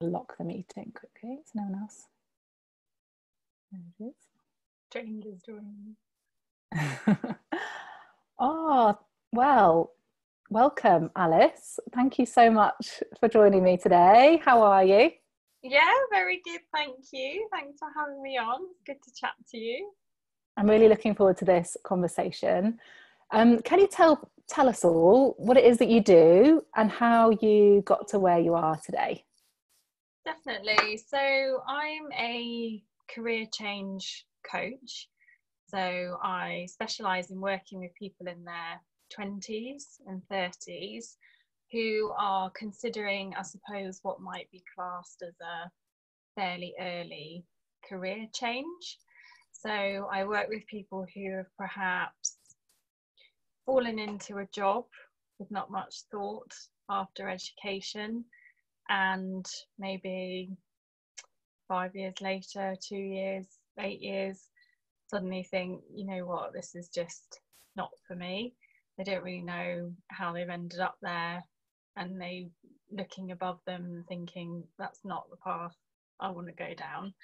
lock the meeting quickly so no one else. There it is. Strangers joining. Oh, well, welcome, Alice. Thank you so much for joining me today. How are you? Yeah, very good, thank you. Thanks for having me on. It's good to chat to you. I'm really looking forward to this conversation. Can you tell us all what it is that you do and how you got to where you are today? Definitely. So I'm a career change coach. So I specialise in working with people in their 20s and 30s who are considering, I suppose, what might be classed as a fairly early career change. So I work with people who have perhaps fallen into a job with not much thought after education, and maybe 5 years later, 2 years, 8 years, suddenly think, you know what, this is just not for me. They don't really know how they've ended up there, and they looking above them thinking that's not the path I want to go down.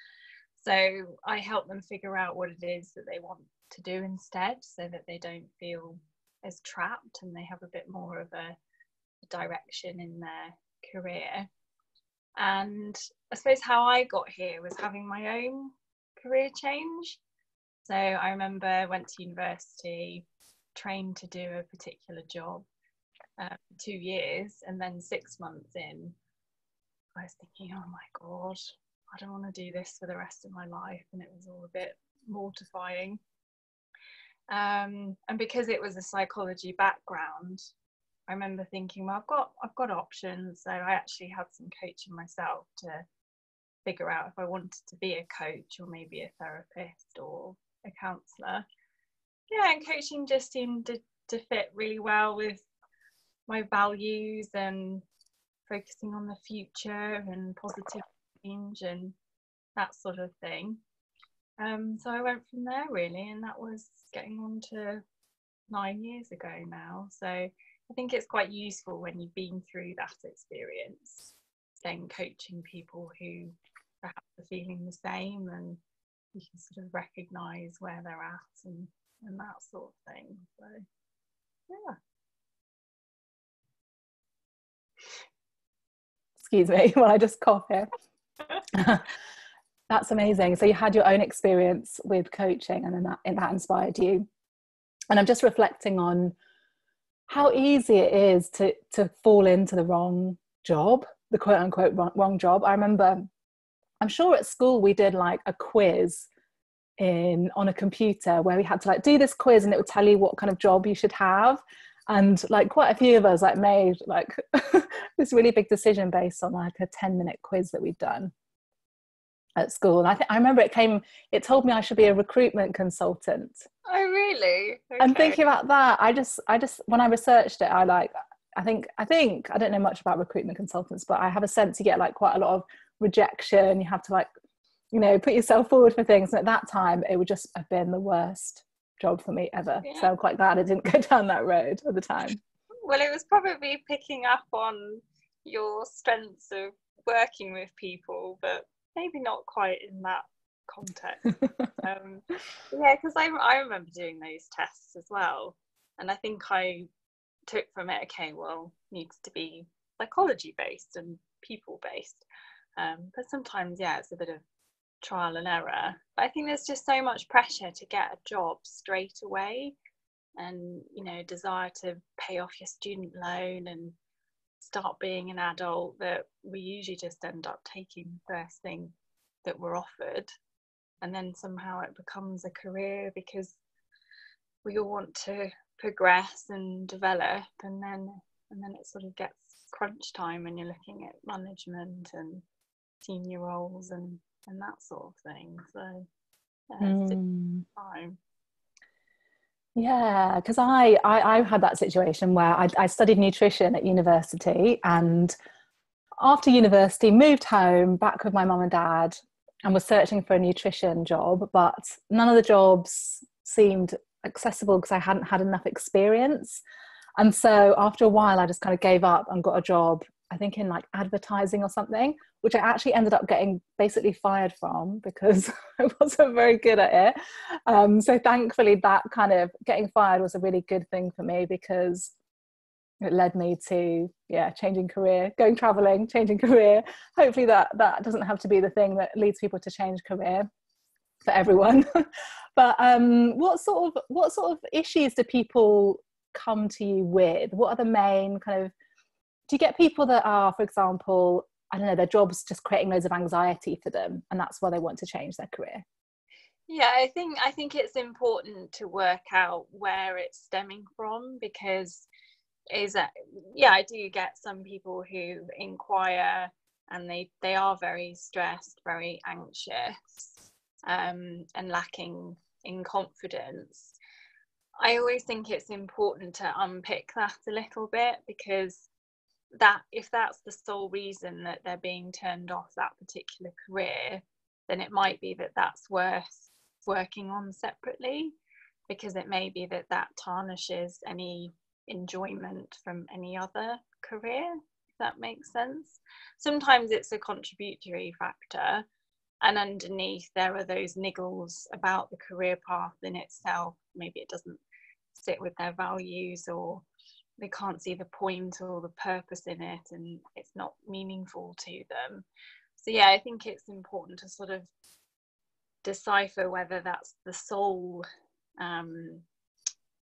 So I help them figure out what it is that they want to do instead, so that they don't feel as trapped and they have a bit more of a direction in their career. And I suppose how I got here was having my own career change. So I remember I went to university, trained to do a particular job, 2 years, and then 6 months in, I was thinking, oh my God, I don't want to do this for the rest of my life. And it was all a bit mortifying. And because it was a psychology background, I remember thinking, well, I've got options. So I actually had some coaching myself to figure out if I wanted to be a coach or maybe a therapist or a counsellor. Yeah, and coaching just seemed to fit really well with my values and focusing on the future and positive change and that sort of thing. So I went from there really, and that was getting on to 9 years ago now. So I think it's quite useful when you've been through that experience, then coaching people who perhaps are feeling the same, and you can sort of recognise where they're at and that sort of thing. So yeah. Excuse me while I just cough here. That's amazing. So you had your own experience with coaching, and then that inspired you. And I'm just reflecting on how easy it is to fall into the wrong job, the quote unquote wrong job. I remember, I'm sure at school we did like a quiz on a computer where we had to like do this quiz, and it would tell you what kind of job you should have. And like quite a few of us like made like this really big decision based on like a 10-minute quiz that we'd done at school. And I remember it told me I should be a recruitment consultant. Oh really? Okay. And thinking about that, I just when I researched it, I think I don't know much about recruitment consultants, but I have a sense you get like quite a lot of rejection. You have to like, you know, put yourself forward for things. And at that time it would just have been the worst job for me ever. Yeah. So I'm quite glad I didn't go down that road at the time. Well, it was probably picking up on your strengths of working with people, but maybe not quite in that context. Yeah, because I remember doing those tests as well, and I think I took from it, okay, well, needs to be psychology based and people based, but sometimes, yeah, it's a bit of trial and error. But I think there's just so much pressure to get a job straight away, and you know, desire to pay off your student loan and start being an adult, that we usually just end up taking the first thing that we're offered, and then somehow it becomes a career because we all want to progress and develop, and then it sort of gets crunch time and you're looking at management and senior roles and that sort of thing. So it's time. Yeah, because I had that situation where I studied nutrition at university, and after university moved home back with my mum and dad and was searching for a nutrition job, but none of the jobs seemed accessible because I hadn't had enough experience. And so after a while I just kind of gave up and got a job I think in like advertising or something, which I actually ended up getting basically fired from because I wasn't very good at it. So thankfully that kind of getting fired was a really good thing for me, because it led me to changing career, going traveling, changing career. Hopefully that doesn't have to be the thing that leads people to change career for everyone. But what sort of issues do people come to you with? What are the main kind of, do you get people that are, for example, I don't know, their job's just creating loads of anxiety for them and that's why they want to change their career? Yeah, I think it's important to work out where it's stemming from, because I do get some people who inquire and they are very stressed, very anxious, and lacking in confidence. I always think it's important to unpick that a little bit, because that if that's the sole reason that they're being turned off that particular career, then it might be that that's worth working on separately, because it may be that tarnishes any enjoyment from any other career, if that makes sense. Sometimes it's a contributory factor, and underneath there are those niggles about the career path in itself. Maybe it doesn't sit with their values, or they can't see the point or the purpose in it, and it's not meaningful to them. So yeah, I think it's important to sort of decipher whether that's the sole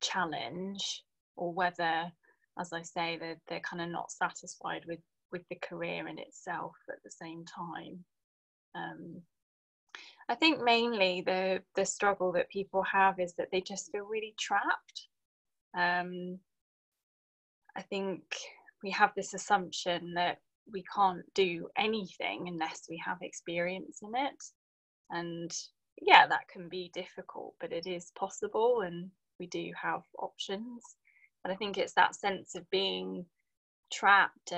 challenge, or whether, as I say, they're kind of not satisfied with the career in itself at the same time. I think mainly the struggle that people have is that they just feel really trapped. I think we have this assumption that we can't do anything unless we have experience in it. And yeah, that can be difficult, but it is possible and we do have options. But I think it's that sense of being trapped,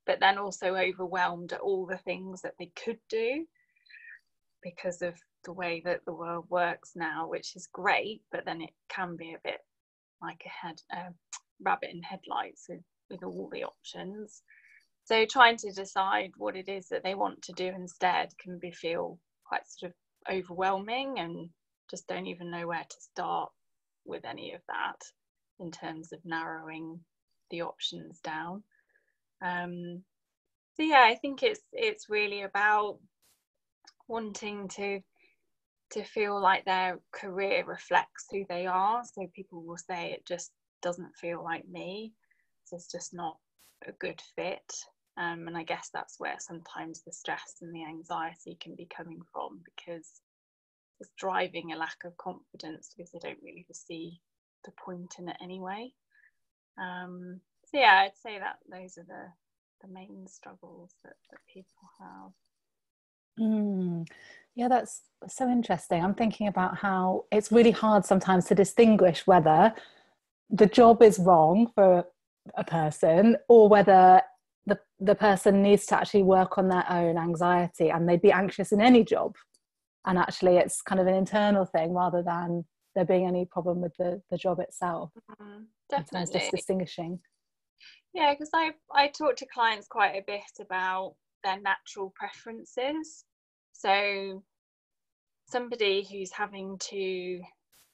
but then also overwhelmed at all the things that they could do because of the way that the world works now, which is great, but then it can be a bit like a rabbit in headlights with all the options. So trying to decide what it is that they want to do instead can feel quite sort of overwhelming, and just don't even know where to start with any of that in terms of narrowing the options down. So yeah, I think it's really about wanting to feel like their career reflects who they are. So people will say it just doesn't feel like me, so it's just not a good fit. And I guess that's where sometimes the stress and the anxiety can be coming from, because it's driving a lack of confidence because they don't really see the point in it anyway. So yeah, I'd say that those are the main struggles that people have. Yeah, that's so interesting. I'm thinking about how it's really hard sometimes to distinguish whether the job is wrong for a person, or whether the person needs to actually work on their own anxiety, and they'd be anxious in any job, and actually it's kind of an internal thing rather than there being any problem with the job itself. Definitely. Just distinguishing. Yeah, because I talk to clients quite a bit about their natural preferences. So somebody who's having to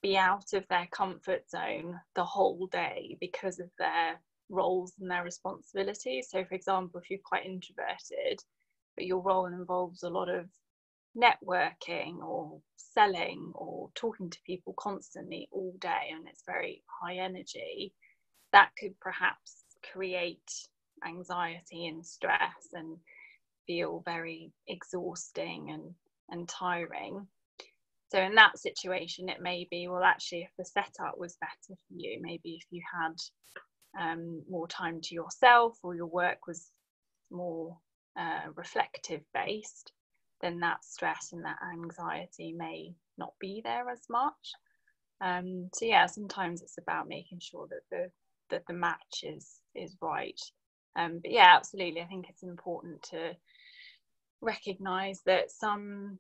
be out of their comfort zone the whole day because of their roles and their responsibilities. So for example, if you're quite introverted, but your role involves a lot of networking or selling or talking to people constantly all day, and it's very high energy, that could perhaps create anxiety and stress and feel very exhausting and tiring. So in that situation, it may be, well, actually, if the setup was better for you, maybe if you had more time to yourself, or your work was more reflective based, then that stress and that anxiety may not be there as much. So yeah, sometimes it's about making sure that the match is right. But yeah, absolutely, I think it's important to recognize that some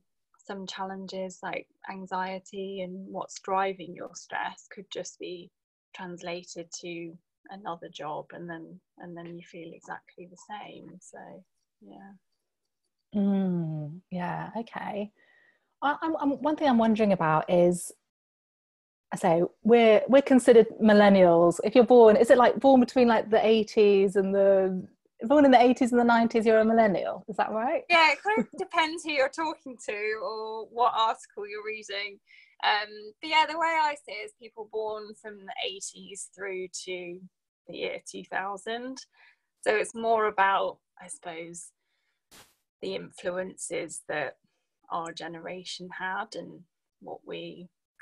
challenges like anxiety and what's driving your stress could just be translated to another job, and then you feel exactly the same. So Yeah, okay. One thing I'm wondering about is, I say we're considered millennials. If you're born, is it like born between like the 80s and the born in the 80s and the 90s, you're a millennial? Is that right? Yeah, it kind of depends who you're talking to or what article you're reading. But yeah, the way I see it is people born from the 80s through to the year 2000. So it's more about, I suppose, the influences that our generation had, and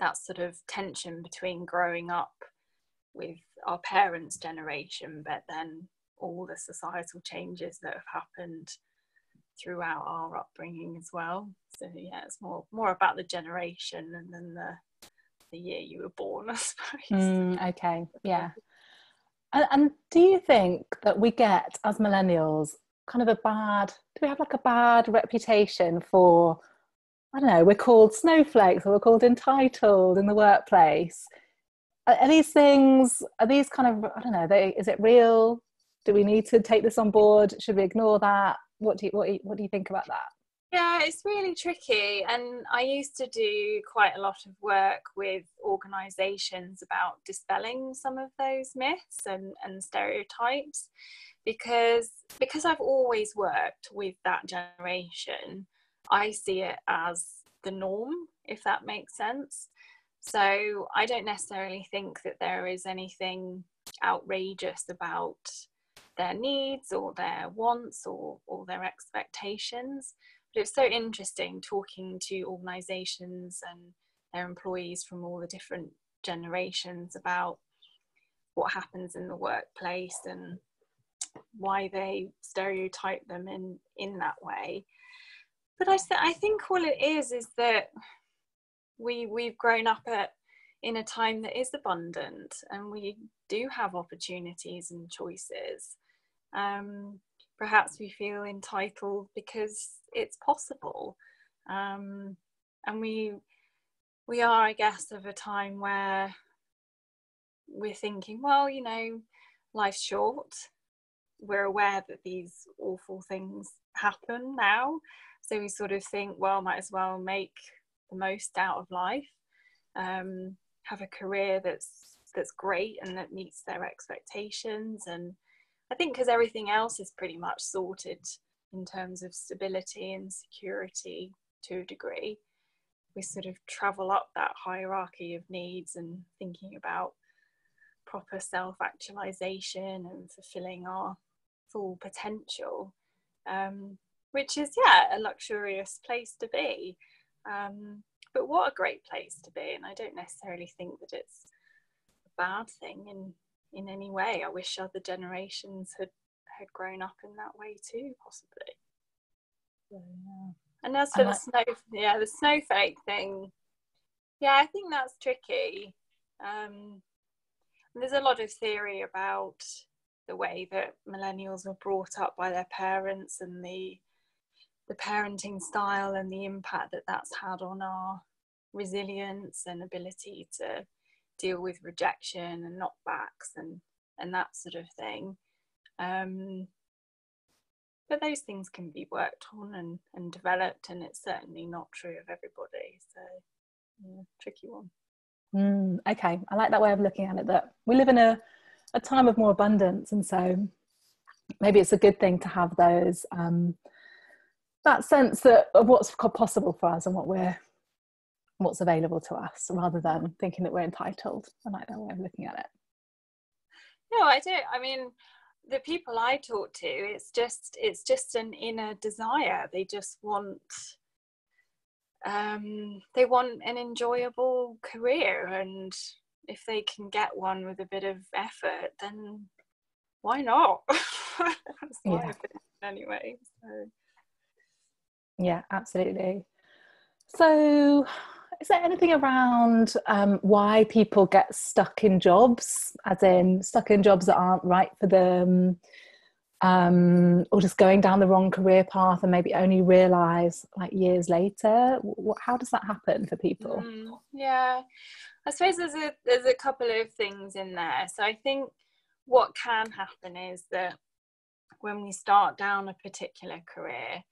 that sort of tension between growing up with our parents' generation, but then all the societal changes that have happened throughout our upbringing as well. So yeah, it's more about the generation and then the year you were born, I suppose. Okay, yeah. And do you think that we get, as millennials, kind of do we have like a bad reputation for, I don't know, we're called snowflakes or we're called entitled in the workplace? Are these things, are these kind of, I don't know, is it real? Do we need to take this on board? Should we ignore that? What do you think about that? Yeah, it's really tricky. And I used to do quite a lot of work with organisations about dispelling some of those myths and stereotypes, because I've always worked with that generation. I see it as the norm, if that makes sense. So I don't necessarily think that there is anything outrageous about their needs or their wants or their expectations. But it's so interesting talking to organisations and their employees from all the different generations about what happens in the workplace and why they stereotype them in that way. But I think all it is that we've grown up in a time that is abundant, and we do have opportunities and choices. Perhaps we feel entitled because it's possible, and we are, I guess, of a time where we're thinking, well, life's short. We're aware that these awful things happen now, so we sort of think, well, might as well make the most out of life, have a career that's great and that meets their expectations. And I think because everything else is pretty much sorted in terms of stability and security to a degree, we sort of travel up that hierarchy of needs and thinking about proper self-actualization and fulfilling our full potential, which is, a luxurious place to be. But what a great place to be. And I don't necessarily think that it's a bad thing in any way. I wish other generations had grown up in that way too, possibly. So, yeah. And as for the snowflake thing, I think that's tricky. There's a lot of theory about the way that millennials were brought up by their parents and the parenting style and the impact that that's had on our resilience and ability to deal with rejection and knockbacks and that sort of thing. But those things can be worked on and developed, and it's certainly not true of everybody. So, tricky one. Okay, I like that way of looking at it, that we live in a time of more abundance, and so maybe it's a good thing to have those that sense of what's possible for us and what's available to us, rather than thinking that we're entitled. I like that way of looking at it. No, I do. I mean, the people I talk to, it's just an inner desire. They just want they want an enjoyable career, and if they can get one with a bit of effort, then why not? That's my opinion anyway. So. Yeah, absolutely. So is there anything around why people get stuck in jobs, as in stuck in jobs that aren't right for them, or just going down the wrong career path and maybe only realise like years later? How does that happen for people? I suppose there's a couple of things in there. So I think what can happen is that when we start down a particular career,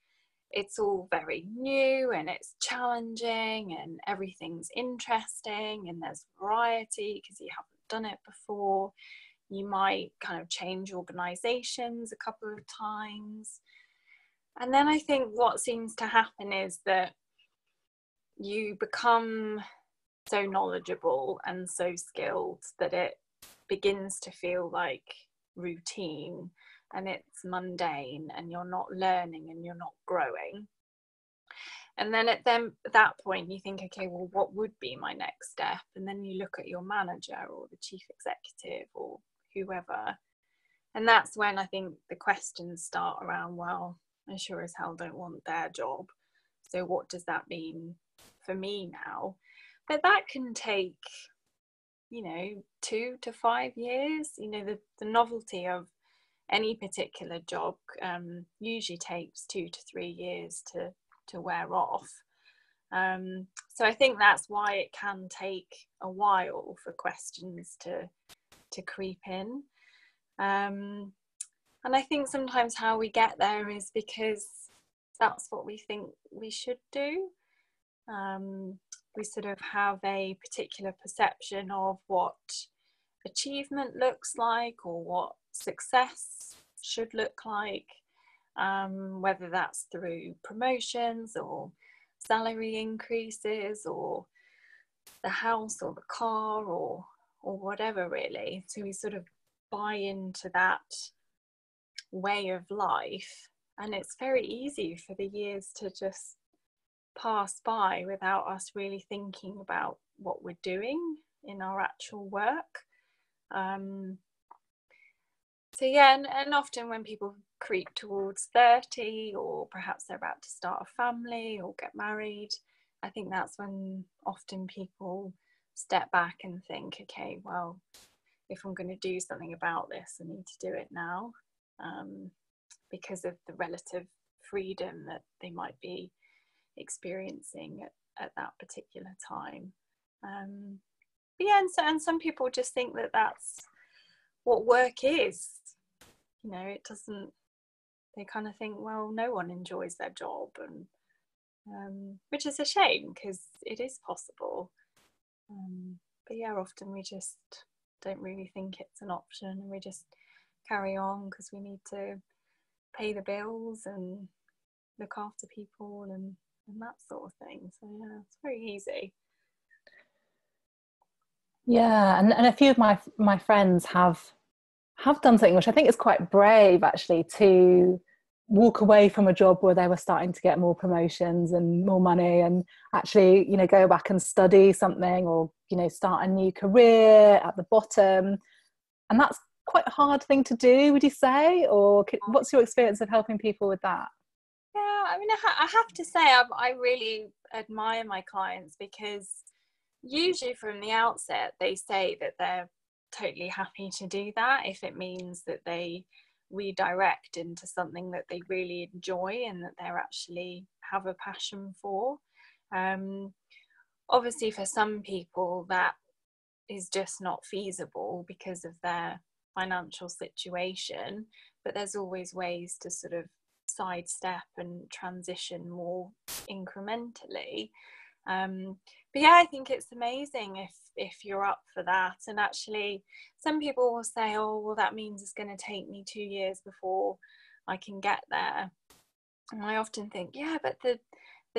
it's all very new and it's challenging and everything's interesting and there's variety because you haven't done it before. You might kind of change organizations a couple of times. And then I think what seems to happen is that you become so knowledgeable and so skilled that it begins to feel like routine and it's mundane and you're not learning and you're not growing. And then at that point you think, okay, well, what would be my next step? And then you look at your manager or the chief executive or whoever, and that's when I think the questions start around, well, I sure as hell don't want their job, so what does that mean for me now? But that can take, 2 to 5 years. The novelty of any particular job usually takes 2 to 3 years to wear off. So I think that's why it can take a while for questions to creep in. And I think sometimes how we get there is because that's what we think we should do. We sort of have a particular perception of what achievement looks like or what success should look like, whether that's through promotions or salary increases or the house or the car or whatever, really. So we sort of buy into that way of life, and it's very easy for the years to just pass by without us really thinking about what we're doing in our actual work. So yeah, and often when people creep towards 30, or perhaps they're about to start a family or get married, I think that's when often people step back and think, okay, well, if I'm going to do something about this, I need to do it now, because of the relative freedom that they might be experiencing at that particular time. But yeah, and some people just think that that's what work is. It doesn't, they kind of think, well, no one enjoys their job, and which is a shame because it is possible. But yeah, often we just don't really think it's an option, and we just carry on because we need to pay the bills and look after people and that sort of thing. So yeah, it's very easy. Yeah, and a few of my friends have done something which I think is quite brave, actually, to walk away from a job where they were starting to get more promotions and more money, and actually, go back and study something, or start a new career at the bottom. And that's quite a hard thing to do, would you say? Or what's your experience of helping people with that? Yeah, I mean, I have to say, I really admire my clients, because usually from the outset they say that they're totally happy to do that if it means that they redirect into something that they really enjoy and that they're actually have a passion for. Obviously for some people that is just not feasible because of their financial situation, but there's always ways to sort of sidestep and transition more incrementally. But yeah, I think it's amazing if you're up for that. And actually some people will say, oh, well, that means it's going to take me 2 years before I can get there. And I often think, yeah, but the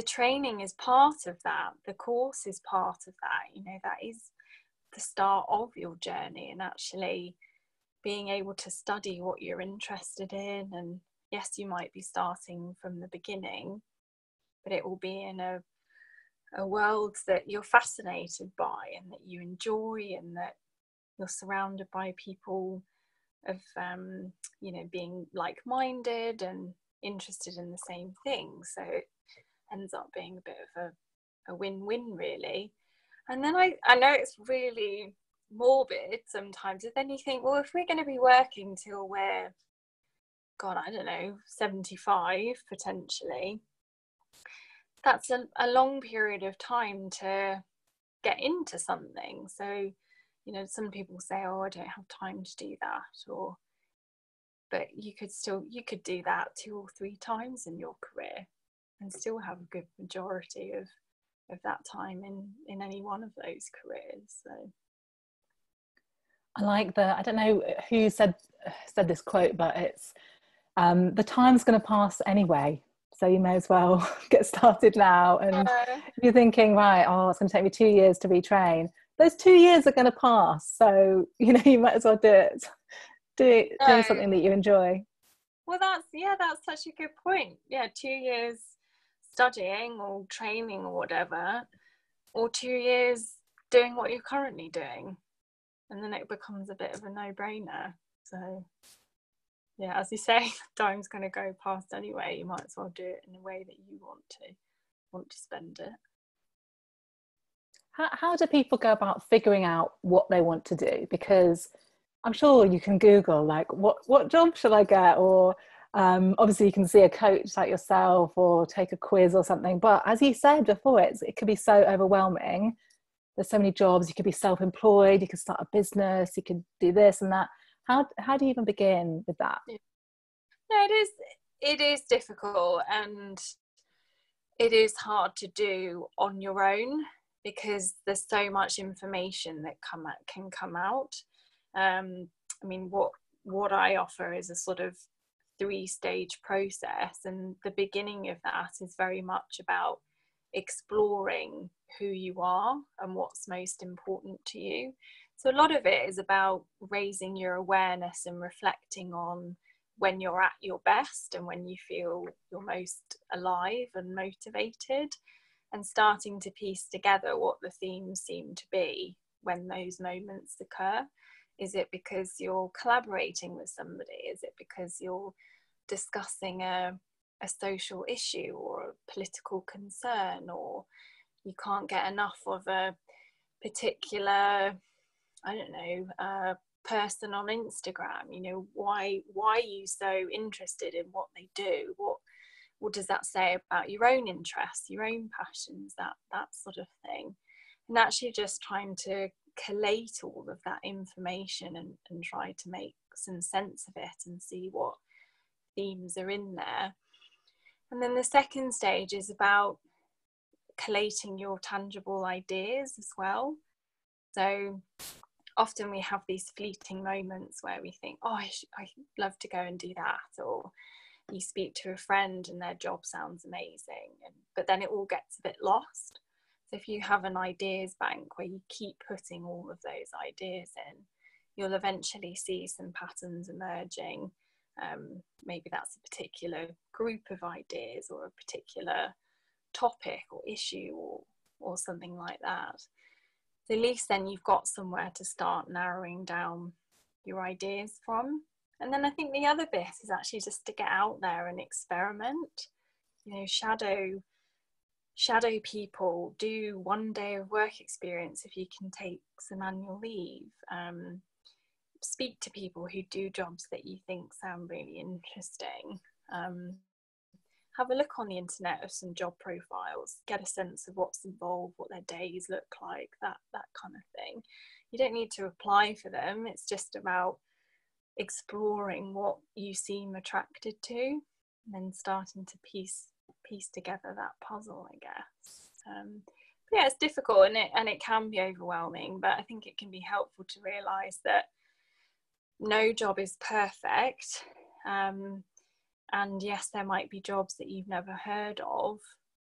training is part of that, the course is part of that, that is the start of your journey, and actually being able to study what you're interested in. And yes, you might be starting from the beginning, but it will be in a world that you're fascinated by and that you enjoy, and that you're surrounded by people of being like-minded and interested in the same thing. So it ends up being a bit of a win-win, really. And then I know it's really morbid sometimes, but then you think, well, if we're going to be working till we're, God, I don't know, 75 potentially, that's a long period of time to get into something. So, you know, some people say, oh, I don't have time to do that, or but you could do that 2 or 3 times in your career and still have a good majority of that time in any one of those careers. So I like I don't know who said this quote, but it's the time's going to pass anyway, so you may as well get started now. And you're thinking, right, oh, it's going to take me 2 years to retrain. Those 2 years are going to pass, so you know, you might as well do it. Doing something that you enjoy. Well, that's such a good point. Yeah, 2 years studying or training or whatever, or 2 years doing what you're currently doing, and then it becomes a bit of a no-brainer. So yeah, as you say, time's going to go past anyway. You might as well do it in a way that you want to spend it. How do people go about figuring out what they want to do? Because I'm sure you can Google, like, what job should I get? Or obviously you can see a coach like yourself or take a quiz or something. But as you said before, it could be so overwhelming. There's so many jobs. You could be self-employed, you could start a business, you could do this and that. How do you even begin with that? No, it is difficult, and it is hard to do on your own because there's so much information that can come out. I mean, what I offer is a sort of 3-stage process, and the beginning of that is very much about exploring who you are and what's most important to you. So a lot of it is about raising your awareness and reflecting on when you're at your best and when you feel you're most alive and motivated, and starting to piece together what the themes seem to be when those moments occur. Is it because you're collaborating with somebody? Is it because you're discussing a social issue or a political concern, or you can't get enough of a particular, I don't know, person on Instagram? You know, why are you so interested in what they do? What does that say about your own interests, your own passions, that sort of thing? And actually just trying to collate all of that information and try to make some sense of it and see what themes are in there. And then the second stage is about collating your tangible ideas as well. So often we have these fleeting moments where we think, oh, I'd love to go and do that, or you speak to a friend and their job sounds amazing, but then it all gets a bit lost. So if you have an ideas bank where you keep putting all of those ideas in, you'll eventually see some patterns emerging. Maybe that's a particular group of ideas or a particular topic or issue or something like that. So at least then you've got somewhere to start narrowing down your ideas from. And then I think the other bit is actually just to get out there and experiment. You know, shadow people, do 1 day of work experience if you can take some annual leave. Speak to people who do jobs that you think sound really interesting. Have a look on the internet of some job profiles, get a sense of what's involved, what their days look like, that kind of thing. You don't need to apply for them. It's just about exploring what you seem attracted to and then starting to piece together that puzzle, I guess. But yeah, it's difficult and it can be overwhelming, but I think it can be helpful to realise that no job is perfect. And yes, there might be jobs that you've never heard of,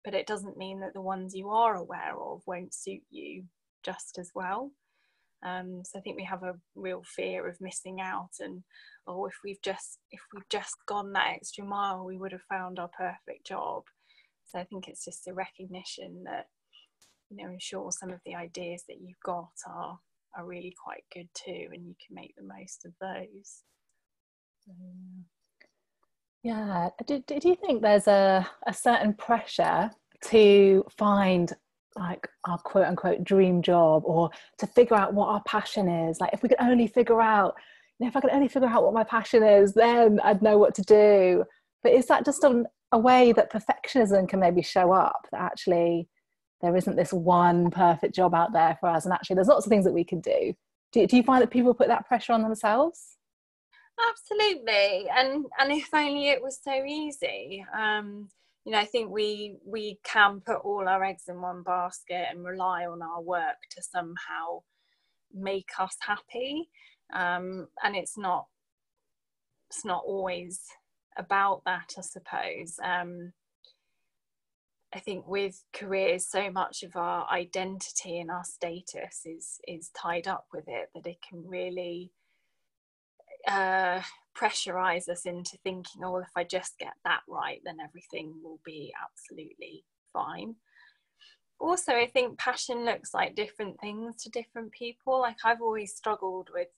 but it doesn't mean that the ones you are aware of won't suit you just as well. So I think we have a real fear of missing out, and if we've just gone that extra mile, we would have found our perfect job. So I think it's just a recognition that, you know, I'm sure some of the ideas that you've got are really quite good too, and you can make the most of those. Yeah. Do you think there's a certain pressure to find like our quote unquote dream job, or to figure out what our passion is? Like, if we could only figure out, you know, if I could only figure out what my passion is, then I'd know what to do. But is that just a way that perfectionism can maybe show up, that actually there isn't this one perfect job out there for us, and actually there's lots of things that we can do, Do you find that people put that pressure on themselves? Absolutely, and if only it was so easy. You know, I think we can put all our eggs in one basket and rely on our work to somehow make us happy, and it's not always about that, I suppose. I think with careers, so much of our identity and our status is tied up with it, that it can really pressurize us into thinking, oh, if I just get that right, then everything will be absolutely fine. Also, I think passion looks like different things to different people. Like, I've always struggled with,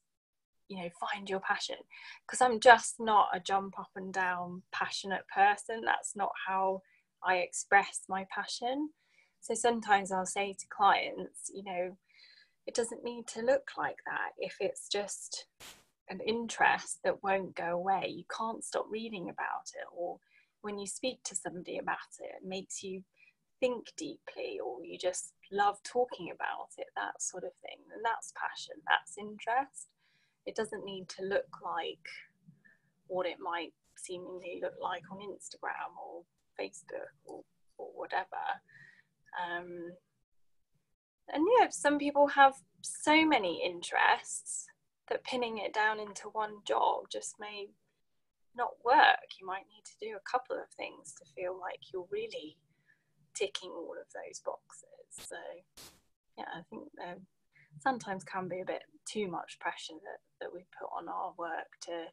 you know, find your passion, because I'm just not a jump up and down passionate person. That's not how I express my passion. So sometimes I'll say to clients, you know, it doesn't need to look like that. If it's just an interest that won't go away, you can't stop reading about it, or when you speak to somebody about it, it makes you think deeply, or you just love talking about it, that sort of thing, and that's passion, that's interest. It doesn't need to look like what it might seemingly look like on Instagram or Facebook or whatever. And yeah, some people have so many interests that pinning it down into one job just may not work. You might need to do a couple of things to feel like you're really ticking all of those boxes. So yeah, I think there sometimes can be a bit too much pressure that we put on our work to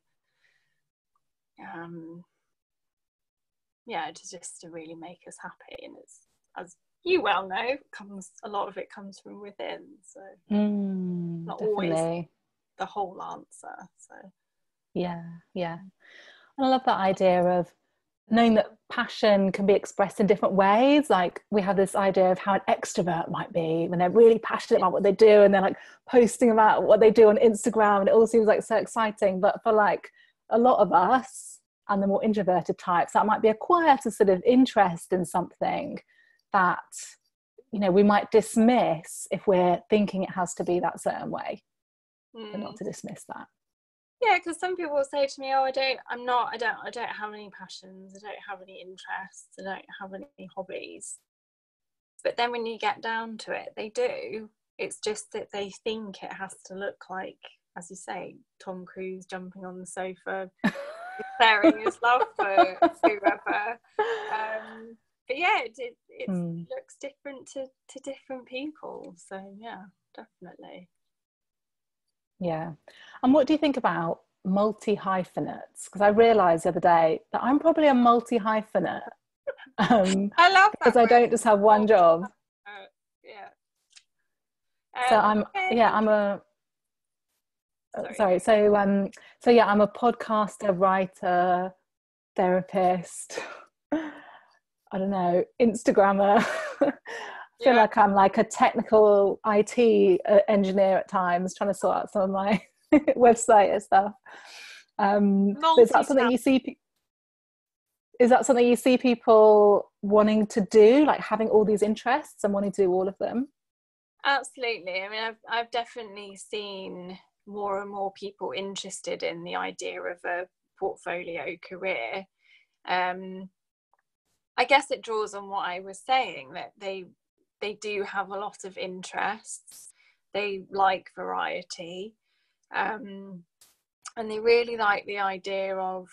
to really make us happy. And it's, as you well know, a lot of it comes from within, so not Definitely. always the whole answer. So yeah, and I love that idea of knowing that passion can be expressed in different ways. Like, we have this idea of how an extrovert might be when they're really passionate about what they do, and they're like posting about what they do on Instagram, and it all seems like so exciting. But for like a lot of us, and the more introverted types, that might be a quieter sort of interest in something that, you know, we might dismiss if we're thinking it has to be that certain way. But not to dismiss that. Yeah, because some people will say to me, oh, I don't have any passions, I don't have any interests, I don't have any hobbies. But then when you get down to it, they do. It's just that they think it has to look like, as you say, Tom Cruise jumping on the sofa, declaring his love for whoever. But yeah, it looks different to different people. So yeah, definitely. Yeah. And what do you think about multi-hyphenates? Because I realised the other day that I'm probably a multi-hyphenate. I love that because I don't just have one job. Yeah. So I'm a sorry. So I'm a podcaster, writer, therapist. I don't know, Instagrammer. I feel like I'm like a technical IT engineer at times, trying to sort out some of my website and stuff. But is that something you see? Is that something you see people wanting to do, like having all these interests and wanting to do all of them? Absolutely. I mean, I've definitely seen more and more people interested in the idea of a portfolio career. I guess it draws on what I was saying, that they do have a lot of interests, they like variety, and they really like the idea of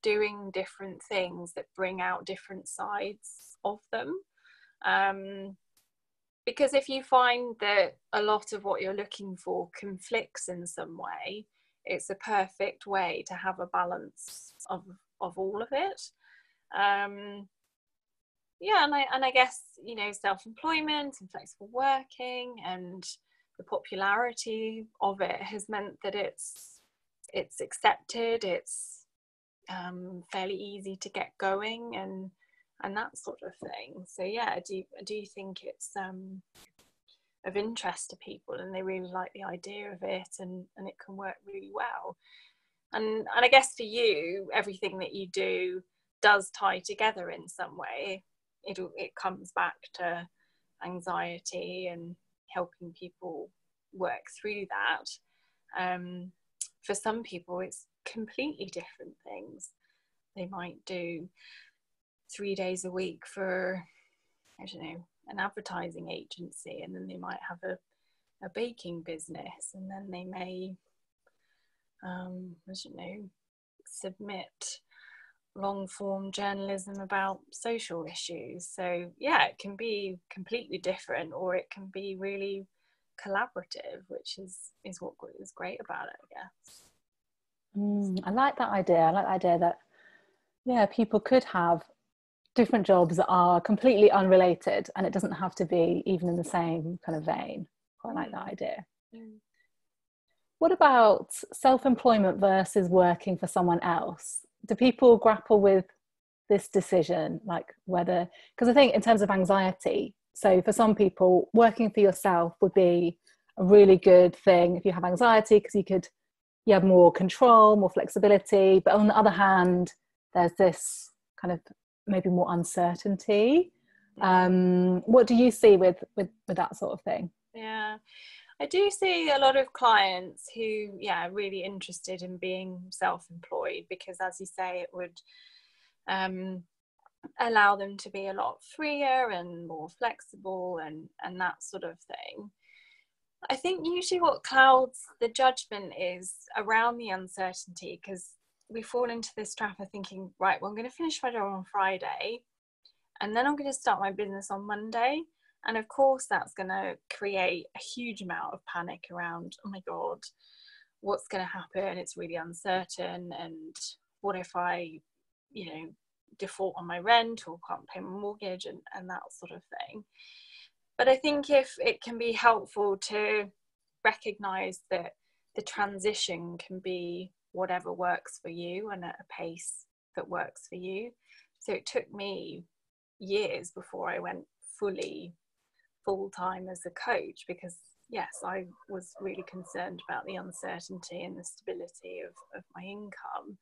doing different things that bring out different sides of them. Because if you find that a lot of what you're looking for conflicts in some way, it's a perfect way to have a balance of all of it. And I guess, you know, self-employment and flexible working and the popularity of it has meant that it's accepted, it's fairly easy to get going and that sort of thing. So yeah, I do think it's of interest to people, and they really like the idea of it, and it can work really well. And I guess for you, everything that you do does tie together in some way. It comes back to anxiety and helping people work through that. For some people, it's completely different things. They might do 3 days a week for, I don't know, an advertising agency, and then they might have a baking business, and then they may, I don't know, submit long form journalism about social issues. So yeah, it can be completely different, or it can be really collaborative, which is what is great about it, I guess. I like that idea. I like the idea that, yeah, people could have different jobs that are completely unrelated, and it doesn't have to be even in the same kind of vein. Quite like that idea. What about self-employment versus working for someone else? Do people grapple with this decision, like whether, because I think in terms of anxiety, so for some people working for yourself would be a really good thing if you have anxiety, because you have more control, more flexibility, but on the other hand there's this kind of maybe more uncertainty. What do you see with that sort of thing? Yeah, I do see a lot of clients who, are really interested in being self-employed, because as you say, it would allow them to be a lot freer and more flexible and that sort of thing. I think usually what clouds the judgment is around the uncertainty, because we fall into this trap of thinking, right, well, I'm going to finish my job on Friday, and then I'm going to start my business on Monday. And of course, that's going to create a huge amount of panic around, oh my God, what's going to happen? It's really uncertain. And what if I, default on my rent or can't pay my mortgage and that sort of thing. But I think if it can be helpful to recognize that the transition can be whatever works for you and at a pace that works for you. So it took me years before I went full-time as a coach, because yes, I was really concerned about the uncertainty and the stability of my income.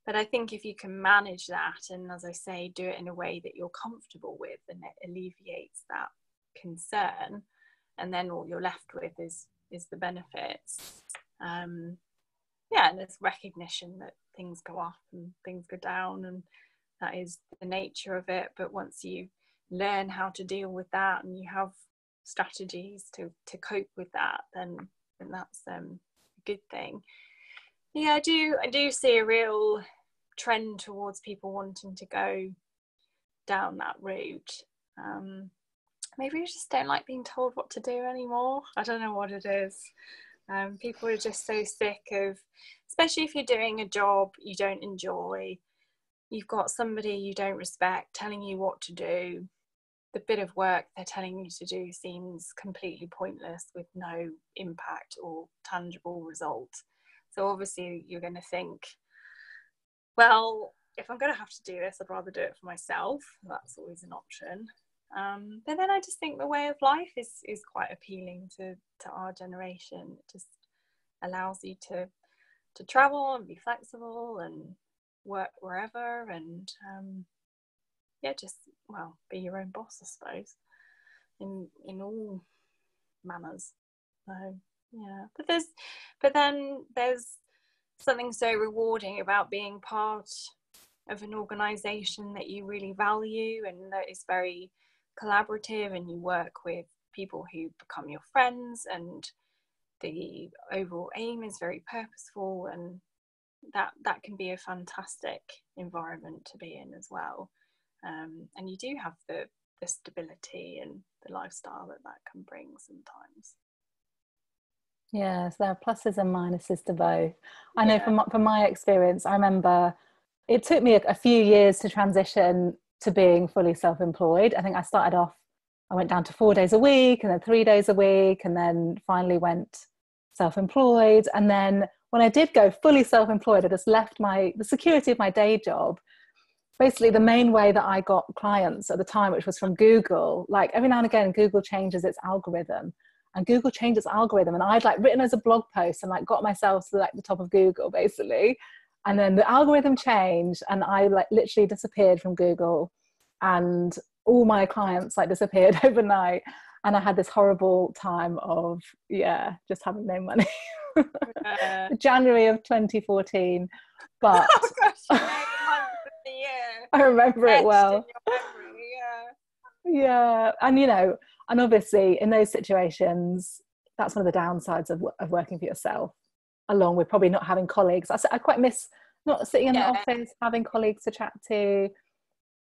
But I think if you can manage that, and as I say, do it in a way that you're comfortable with, then it alleviates that concern, and then all you're left with is the benefits. And there's recognition that things go up and things go down, and that is the nature of it. But once you learn how to deal with that and you have strategies to cope with that, then that's a good thing. I do see a real trend towards people wanting to go down that route. Maybe we just don't like being told what to do anymore. I don't know what it is. People are just so sick of, especially if you're doing a job you don't enjoy, you've got somebody you don't respect telling you what to do, the bit of work they're telling you to do seems completely pointless with no impact or tangible result. So obviously you're going to think, well, if I'm going to have to do this, I'd rather do it for myself. That's always an option. But then I just think the way of life is quite appealing to our generation. It just allows you to travel and be flexible and work wherever, and be your own boss, I suppose, in all manners. So but then there's something so rewarding about being part of an organisation that you really value and that is very collaborative, and you work with people who become your friends, and the overall aim is very purposeful, and that can be a fantastic environment to be in as well. And you do have the stability and the lifestyle that can bring sometimes. Yes, there are pluses and minuses to both. I know from my experience, I remember it took me a few years to transition to being fully self-employed. I think I went down to 4 days a week, and then 3 days a week, and then finally went self-employed. And then when I did go fully self-employed, I just left the security of my day job. Basically, the main way that I got clients at the time, which was from Google, like every now and again, Google changes its algorithm. And Google changed its algorithm, and I'd written as a blog post and got myself to the top of Google basically. And then the algorithm changed, and I literally disappeared from Google, and all my clients disappeared overnight. And I had this horrible time of, just having no money. January of 2014. But oh gosh, you know the month of the year. I remember it well. In your memory, yeah. And and obviously in those situations, that's one of the downsides of working for yourself, along with probably not having colleagues. I quite miss not sitting in the office, having colleagues to chat to,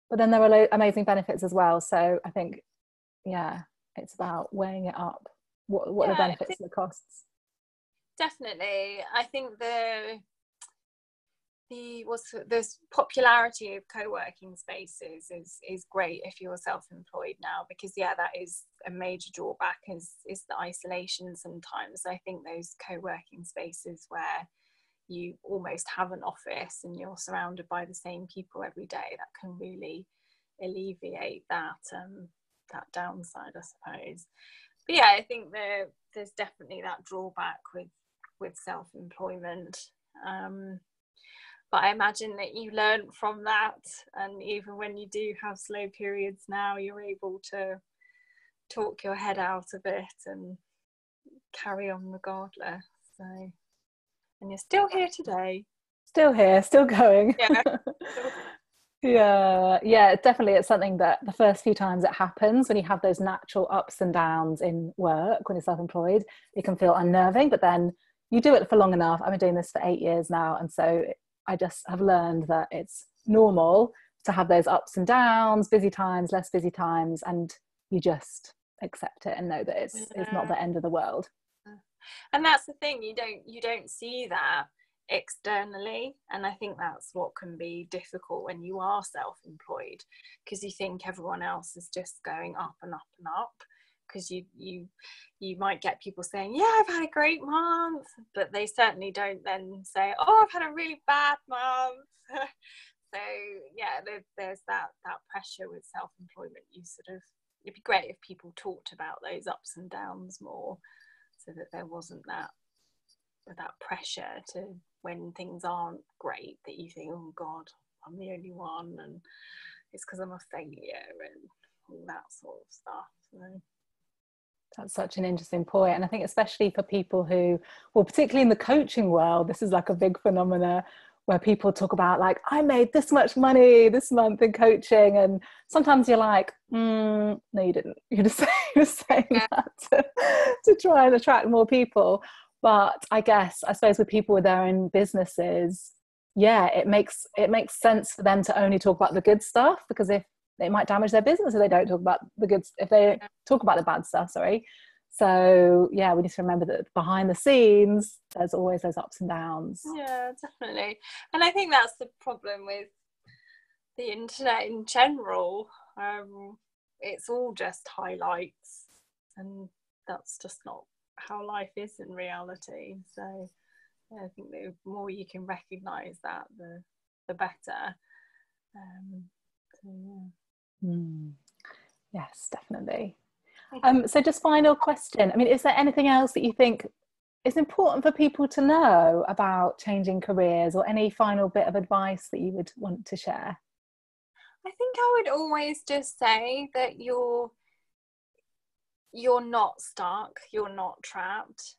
but then there are amazing benefits as well. So I think, it's about weighing it up. What are the benefits and the costs? Definitely. I think the popularity of co-working spaces is great if you're self-employed now, because that is a major drawback is the isolation sometimes. I think those co-working spaces where you almost have an office and you're surrounded by the same people every day, that can really alleviate that downside, I suppose. But I think there's definitely that drawback with self-employment. But I imagine that you learn from that, and even when you do have slow periods now, you're able to talk your head out of it and carry on regardless. So, and you're still here today. Still here, still going. Definitely. It's something that the first few times it happens, when you have those natural ups and downs in work, when you're self-employed, it can feel unnerving, but then you do it for long enough. I've been doing this for 8 years now, and so I just have learned that it's normal to have those ups and downs, busy times, less busy times, and you just accept it and know that it's not the end of the world. And that's the thing, you don't see that externally, and I think that's what can be difficult when you are self-employed, because you think everyone else is just going up and up and up, because you might get people saying, I've had a great month, but they certainly don't then say, I've had a really bad month. So there's that pressure with self-employment. It'd be great if people talked about those ups and downs more, so that there wasn't that pressure to, when things aren't great, that you think, oh God, I'm the only one, and it's because I'm a failure and all that sort of stuff. So that's such an interesting point. And I think especially for people who, well, particularly in the coaching world, this is like a big phenomena where people talk about, like, I made this much money this month in coaching, and sometimes you're like, no you didn't, you're just saying that to try and attract more people. But I suppose with people with their own businesses, it makes sense for them to only talk about the good stuff, because if it might damage their business if they don't talk about the good, if they talk about the bad stuff, sorry. So we need to remember that behind the scenes there's always those ups and downs. Yeah, definitely. And I think that's the problem with the internet in general. It's all just highlights, and that's just not how life is in reality. So I think the more you can recognize that, the better. Yes, definitely. So just final question, I mean, is there anything else that you think is important for people to know about changing careers, or any final bit of advice that you would want to share? I think I would always just say that you're not stuck, you're not trapped.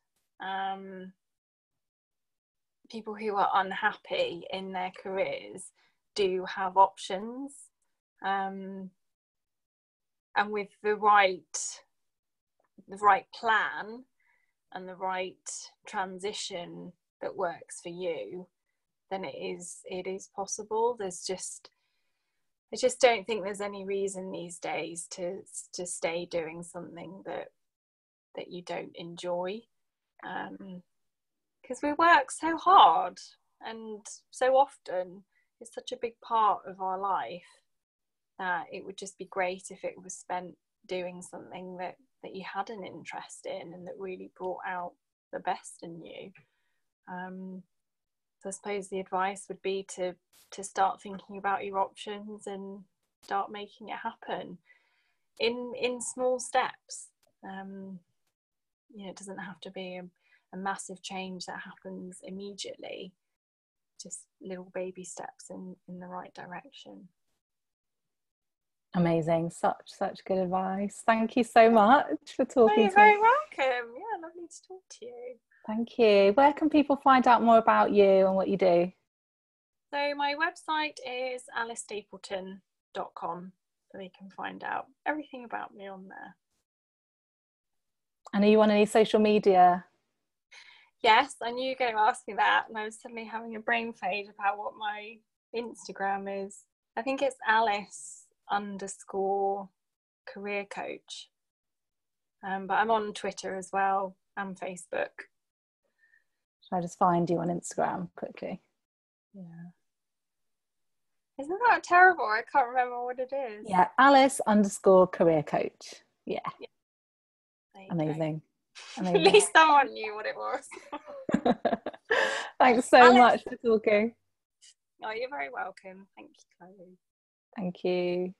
People who are unhappy in their careers do have options, and with the right plan and the right transition that works for you, then it is possible. I just don't think there's any reason these days to stay doing something that you don't enjoy, because we work so hard and so often. It's such a big part of our life that it would just be great if it was spent doing something that you had an interest in and that really brought out the best in you. So I suppose the advice would be to start thinking about your options and start making it happen in small steps. It doesn't have to be a massive change that happens immediately, just little baby steps in the right direction. Amazing. Such good advice. Thank you so much for Oh, talking you're to me. very welcome. Yeah, lovely to talk to you. Thank you. Where can people find out more about you and what you do? So my website is alicestapleton.com, so you can find out everything about me on there. And are you on any social media? Yes, I knew you were going to ask me that, and I was suddenly having a brain fade about what my Instagram is. I think it's Alice_career coach. But I'm on Twitter as well and Facebook. Should I just find you on Instagram quickly? Yeah. Isn't that terrible? I can't remember what it is. Yeah, Alice_career coach. Yeah. Amazing. At least someone knew what it was. Thanks so much for talking. Oh, you're very welcome. Thank you, Chloe. Thank you.